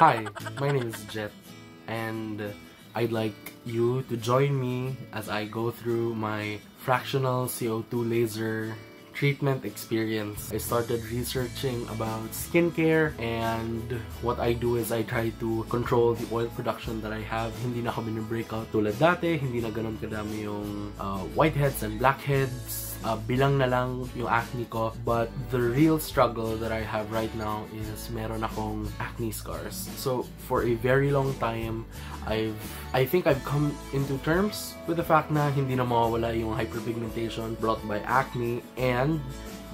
Hi, my name is Jet, and I'd like you to join me as I go through my fractional CO2 laser treatment experience. I started researching about skincare, and what I do is I try to control the oil production that I have. Hindi na kami breakout tulad dati, hindi na ganun kadami yung whiteheads and blackheads. Bilang na lang yung acne ko, but the real struggle that I have right now is meron akong acne scars. So for a very long time, I think I've come into terms with the fact na hindi na mawawala yung hyperpigmentation brought by acne and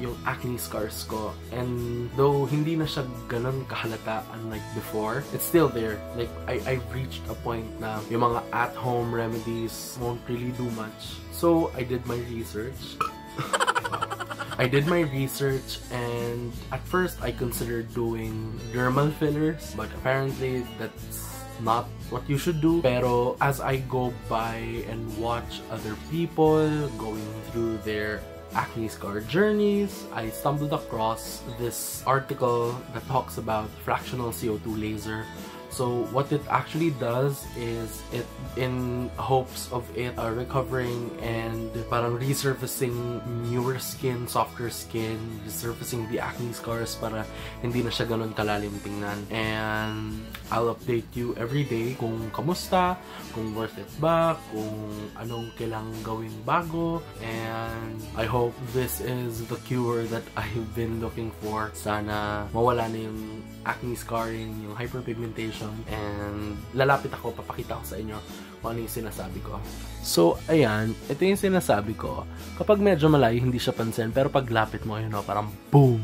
yung acne scars ko. And though hindi na siya ganun kahalata unlike before, it's still there. Like, I've reached a point na yung mga at-home remedies won't really do much. So I did my research. And at first I considered doing dermal fillers, but apparently that's not what you should do. Pero as I go by and watch other people going through their acne scar journeys, I stumbled across this article that talks about fractional CO2 laser. So what it actually does is it, in hopes of it recovering and parang resurfacing newer skin, softer skin, resurfacing the acne scars para hindi na siya ganun kalalim tingnan. And I'll update you every day kung kamusta, kung worth it ba, kung anong kailangang gawing bago, and I hope this is the cure that I've been looking for. Sana mawala na yung acne scarring, yung hyperpigmentation, and lalapit ako, papakita ko sa inyo kung ano yung sinasabi ko. So, ayan, ito yung sinasabi ko. Kapag medyo malayo, hindi siya pansin, pero pag lapit mo, yun, parang boom!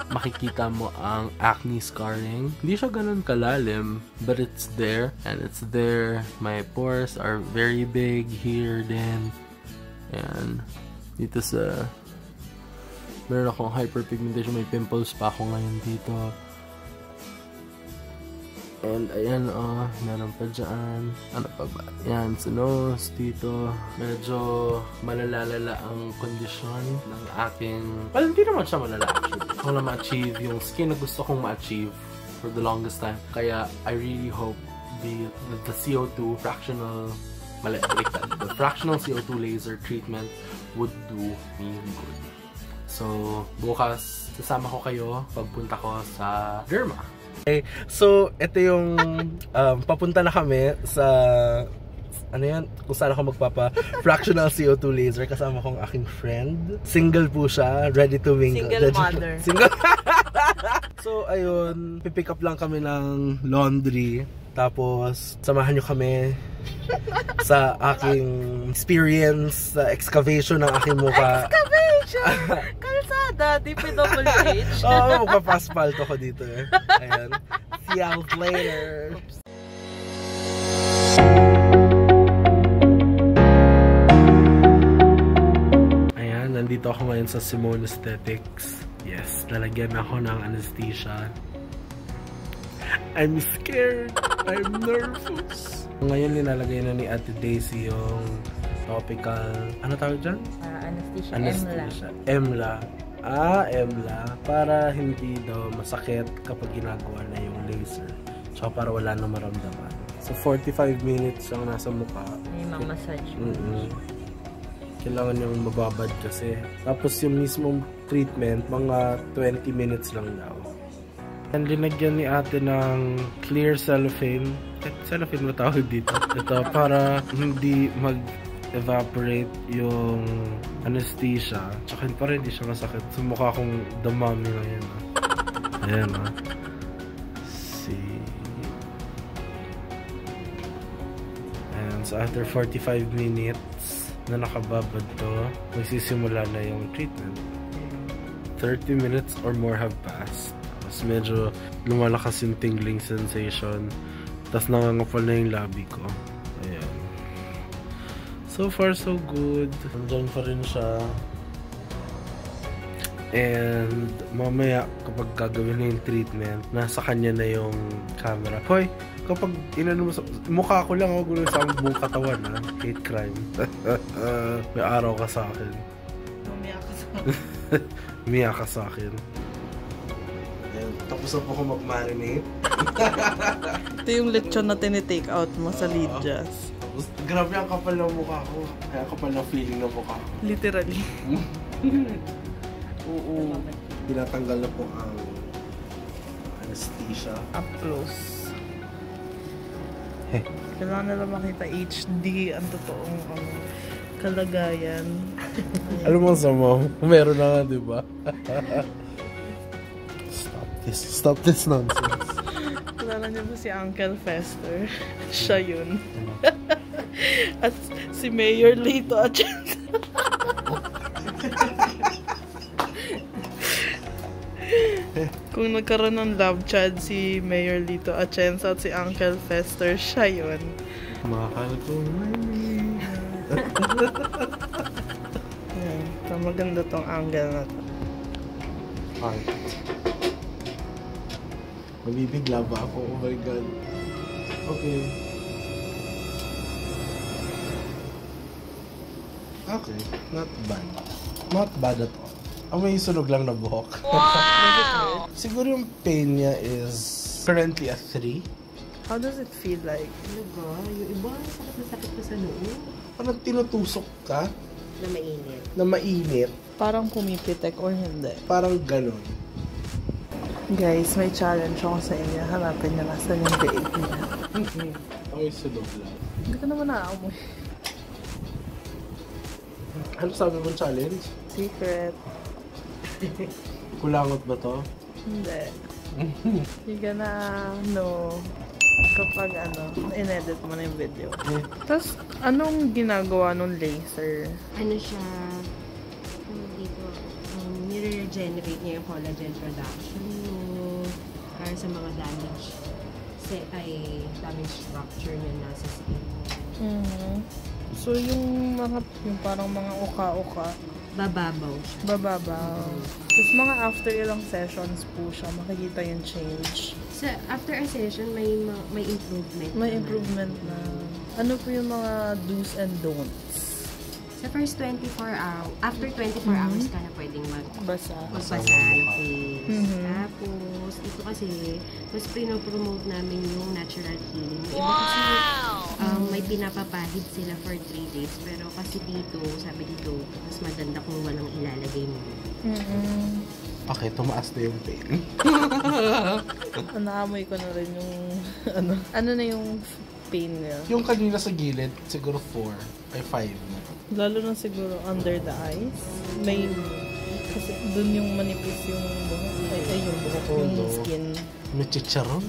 Makikita mo ang acne scarring. Hindi siya ganun kalalim, but it's there, and it's there. My pores are very big here din. And dito sa meron akong hyperpigmentation, may pimples pa ako ngayon dito. And ayan, meron pa dyan. Ano pa ba? Ayan, sa nose, dito. Medyo malalala ang kondisyon ng aking... Well, hindi naman siya malala actually. Ako na ma-achieve yung skin na gusto kong ma-achieve for the longest time. Kaya I really hope the CO2 fractional... the fractional CO2 laser treatment would do me good. So, bukas, sasama ko kayo pagpunta ko sa Derma. Okay, so, ito yung papunta na kami sa ano yan, kung saan ako fractional CO2 laser. Kasama kong aking friend. Single po siya, ready to mingle. Single mother. Single. So, ayun, pipick up lang kami ng laundry. Tapos, samahan nyo kami sa aking experience sa excavation ng aking mukha. Excavation! Kalsada, DPWH. Oo, magpapaspalt ako dito eh. Ayan. See you later. Ayan, nandito ako ngayon sa Simone Aesthetics. Yes, lalagyan ako ng anesthesia. I'm scared. I'm nervous. Ngayon nilalagay na ni Ate Daisy yung topical, ano tawag dyan? Anesthesia. EMLA. EMLA. Para hindi daw masakit kapag ginagawa na yung laser. So para wala na maramdaman. So 45 minutes ang nasa mukha. May massage. Kailangan yung mababad kasi. Tapos yung mismong treatment, mga 20 minutes lang daw. And linagyan ni ate ng clear cellophane. Cellophane ba tawag dito? Ito para hindi mag-evaporate yung anesthesia. Tsaka para hindi siya masakit. So mukha akong damami ngayon. Ayan ah. See. And so after 45 minutes na nakababad to, magsisimula na yung treatment. 30 minutes or more have passed. Tapos medyo lumalakas yung tingling sensation. Tapos nangangapal na yung labi ko. Ayan. So far, so good. Nandiyan pa rin siya. And mamaya, kapag gagawin na yung treatment, nasa kanya na yung camera. Hoy, kapag inano mo sa... Mukha ko lang ako gulo sa buong katawan, ha? Hate crime. May araw ka sa akin. Mamaya ka sa Miya ka sa akin. Ayan, tapos na po ako mag-marinate. Ito yung lechon na tinitake out mo sa Lydia's. Tapos, grabe ang kapal ng mukha ko. Kaya kapal ng feeling ng mukha ko. Literally. Oo. Pinatanggal na po ang anesthesia. Up close. Kailangan nila makita HD ang totoong kalagayan. Alam mo sa mom, meron na nga, di ba? Stop this nonsense. Kilala niyo ba si Uncle Fester? Siya yun. At si Mayor Lito Atienza. Kung nagkaroon ng love child si Mayor Lito Atienza at si Uncle Fester, siya yun. Mahal ko money. Ayan. So, maganda tong angle na to. Ay. Mabibigla ba ako? Oh my God. Okay. Okay. Not bad. Not bad at all. May sunog lang na buhok. Wow! Siguro yung pain niya is currently a 3. How does it feel like? Talaga, yung iba, sakit na sakit pa sa noo. Parang tinutusok ka Na mainit. na mainit. Parang pumipitek or hindi. Parang ganon. Guys, may challenge ako sa inyo. Hanapin niyo nasan yung bait niya. May sunog lang. Hindi ko naman naamoy. Ano sabi mong challenge? Secret. Kulangot ba to? Hindi. You're gonna know kapag in-edit mo na yung video. Tapos, anong ginagawa nung laser? Ano siya, dito, nire-regenerate niya yung collagen production mo para sa mga damage structure niya nasa skin. So, yung parang mga uka-uka, Bababaw siya. bababaw. Tapos, mga after ilang sessions po siya, makikita yung change. So, after a session, may improvement. May naman. improvement na. Ano po yung mga do's and don'ts? Sa first 24 hours, after 24 hours ka na pwedeng Basa. magbasa ng face. Mhm. Tapos, ito kasi, mas pinopromote namin yung natural healing. Yung iba kasi, may pinapapahid sila for 3 days. Pero kasi dito, sabi dito, mas maganda kung walang ilalagay mo. Okay, tumaas na yung pain. Naamoy ko na rin yung ano na yung pain niya. Yung kanina sa gilid, siguro 4 ay 5 na. Lalo na siguro under the eyes. May, kasi dun yung manipis yung buhok. Ay yung buhok, yung no. skin. May chicharon.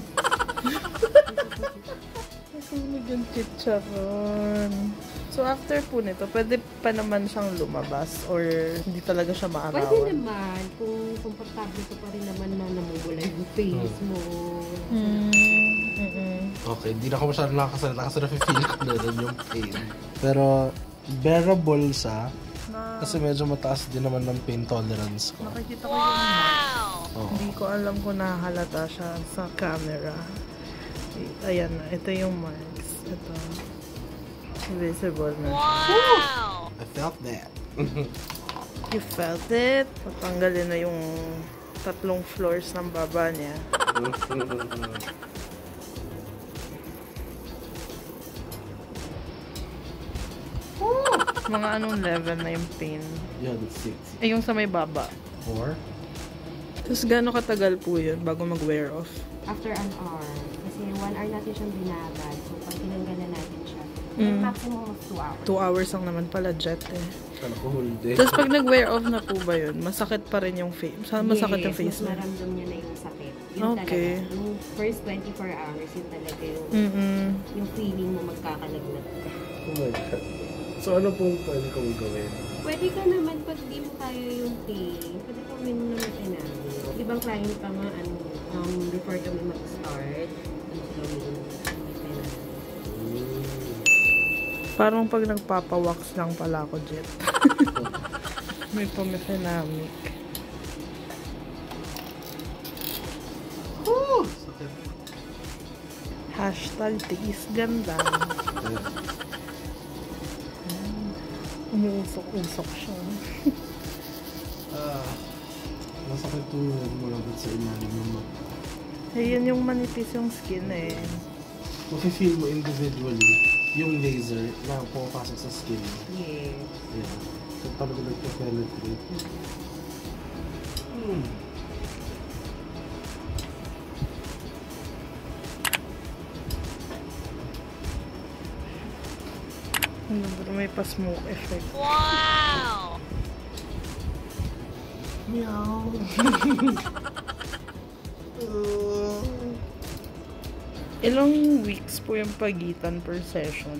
Nasunog yung chicharon. So after po nito, pwede pa naman siyang lumabas or hindi talaga siya Pwede maarawan? naman, kung komportable ka pa rin naman na namumula yung face mo. Okay, hindi na ako masyadong nakakasalita kasi nafe-feel ko na rin yung pain. Pero, bearable siya. Kasi medyo mataas din naman ng pain tolerance ko. Nakikita ko yung marks. Oo. Hindi ko alam kung nahalata siya sa camera. Ayan na, ito yung marks. Ito. Visible na siya. I felt that. You felt it? Patanggalin na yung 3 floors ng baba niya. Mga anong level na yung pain? Yan, 6. Eh, yung sa may baba. 4? Tapos gano'ng katagal po yun bago mag-wear off? After an hour. Kasi 1 hour natin siyang binabad. So, pag tinanggal na natin siya, maximum of 2 hours. 2 hours lang naman pala, Jet eh. Kala ko whole day. Tapos pag nag-wear off na po ba yun, masakit pa rin yung face? Masakit yung face Yes, mo? mas maramdam niya na yung sakit. Yun Okay. talaga. Yung first 24 hours, yun talaga yung, yung feeling mo magkakalagnat ka. Oh my God. So, ano pong pwede kong gawin? Pwede ka naman, pag di mo kaya yung pain, pwede ka uminom naman tinami. Ibang client pa nga, before kami mag-start, sila uminom tinami. Parang pag nagpapawax lang pala ako, Jet. May pumipinamic. Hashtag tiis ganda. Umuusok-usok siya. masakit yung malapit sa ilalim ng mata. Eh, yun yung manipis yung skin eh. Mafe-feel mo individually yung laser na pumapasok sa skin mo. Yes. Yeah. So, talaga nagpa-penetrate. Pero may pa-smoke effect. Wow! Meow. Ilang weeks po yung pagitan per session?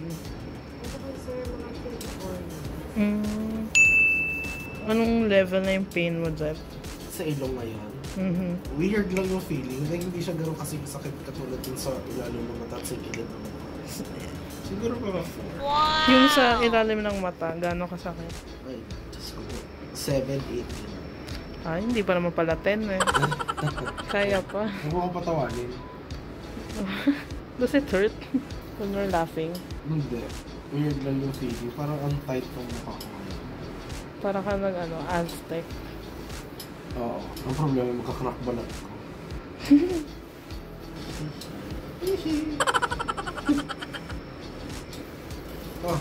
Ito po sir, mga 3 Anong level na yung pain mo, Jeff? Sa ilong ngayon. Weird. Weird lang yung feeling. Like, hindi siya gano'n kasi sakit katulad dun sa ilalim ng mata at sa gilid ng mata. Siguro mga 4. Wow! Yung sa ilalim ng mata, gaano kasakit? Ay, just ko. 7, 8. Ah, hindi pa naman pala 10 eh. Kaya pa. Huwag mo ko patawanin. Does it hurt when you're laughing? Hindi. Weird lang yung feeling. Parang ang tight ng mukha ko. Para ka Aztec. Oo. Ang problema, magkakrak balat ko. Oh.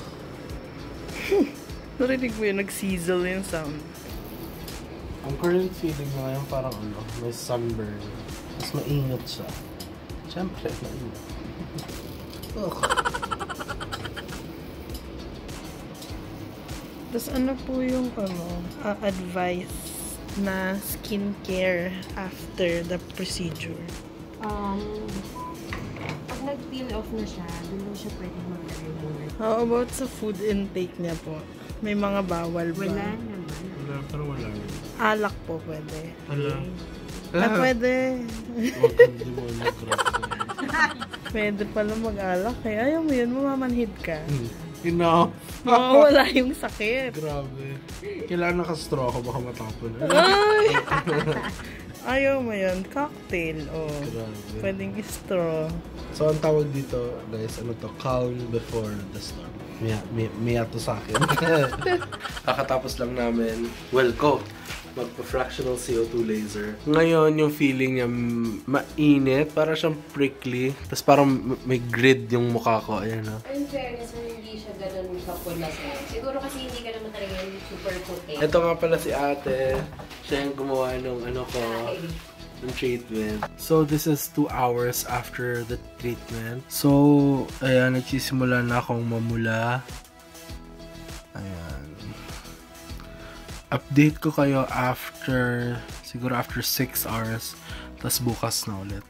Narinig mo yun, nag-sizzle yung sound. Ang current feeling mo ngayon parang may sunburn. Mas mainit siya. Siyempre, mainit. Tapos ano po yung advice na skincare after the procedure? Pag nag-peel off na siya, doon siya pwede mag-remove. How about sa food intake niya po? May mga bawal ba? Wala naman. Wala, parang wala rin. Alak po pwede. Wala. Pwede. Huwag kang demonyo, grabe. Pwede pala mag-alak eh. Ayaw mo yun, mamamanhid ka. Enough. Mawawala yung sakit. Grabe. Kailangan naka-straw ako, baka matapon. Ay! Ayaw mo yun, cocktail. Oh. Grabe. Pwedeng straw. So, ang tawag dito, guys, ano to? Calm before the storm. Miya to sa akin. Kakatapos lang namin, magpa-fractional CO2 laser. Ngayon, yung feeling niya mainit, para siyang prickly, tapos parang may grid yung mukha ko. Ayan, no? In fairness, hindi siya ganun kapula sir. Siguro kasi hindi ka naman talaga yung super puti. Ito nga pala si ate. Siya yung gumawa ng ng treatment. So, this is 2 hours after the treatment. So, ayan, nagsisimula na akong mamula. Ayan. Update ko kayo siguro after 6 hours. Tapos bukas na ulit.